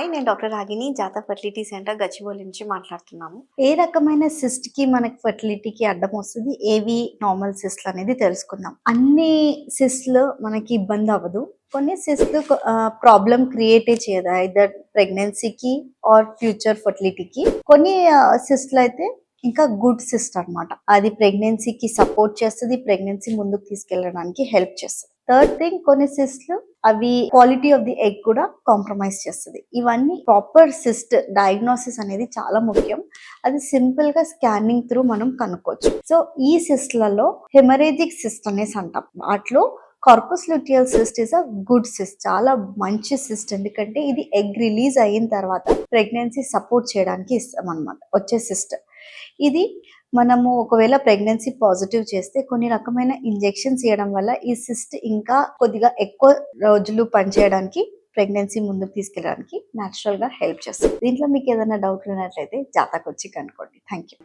Hi, నేను doctor రాగిని, జాతా fertility centre Gachibowli నుంచి మాట్లాడుతున్నాము. ఏ రకమైన సిస్ట్ కి మనకి ఫెర్టిలిటీకి అడ్డం వస్తుంది, ఏవి నార్మల్ సిస్ట్లు అనేది తెలుసుకుందాం. అన్ని సిస్ట్లు మనకి ఇబ్బంది అవ్వదు. కొన్ని సిస్ట్లు ప్రాబ్లం క్రియేట్ చేయదు, ఐదర్ ప్రెగ్నెన్సీకి ఆర్ ఫ్యూచర్ ఫెర్టిలిటీకి. కొన్ని సిస్ట్లు అయితే ఇంకా గుడ్ సిస్ట్ అన్నమాట. అది ప్రెగ్నెన్సీకి సపోర్ట్ చేస్తుంది, ప్రెగ్నెన్సీ ముందుకు తీసుకెళ్ళడానికి హెల్ప్ చేస్తుంది. థర్డ్ థింగ్, కొన్ని సిస్ట్లు అవి క్వాలిటీ ఆఫ్ ది ఎగ్ కూడా కాంప్రమైజ్ చేస్తుంది. ఇవన్నీ ప్రాపర్ సిస్ట్ డయాగ్నోసిస్ అనేది చాలా ముఖ్యం. అది సింపుల్ గా స్కానింగ్ త్రూ మనం కనుక్కోవచ్చు. సో ఈ సిస్ట్లలో హెమరేజిక్ సిస్ట్ అనేసి అంటాం. వాటిలో corpus luteal cyst is a good cyst, చాలా మంచి సిస్ట్. ఎందుకంటే ఇది ఎగ్ రిలీజ్ అయిన తర్వాత ప్రెగ్నెన్సీ సపోర్ట్ చేయడానికి ఇస్తాం అనమాట వచ్చే సిస్ట్. ఇది మనము ఒకవేళ ప్రెగ్నెన్సీ పాజిటివ్ చేస్తే కొన్ని రకమైన ఇంజెక్షన్స్ ఇవ్వడం వల్ల ఈ సిస్ట్ ఇంకా కొద్దిగా ఎక్కువ రోజులు పనిచేయడానికి, ప్రెగ్నెన్సీ ముందుకు తీసుకెళ్ళడానికి న్యాచురల్ గా హెల్ప్ చేస్తుంది. దీంట్లో మీకు ఏదైనా డౌట్ ఉన్నట్లయితే జాతాకు వచ్చి కనుక్కోండి. Thank you.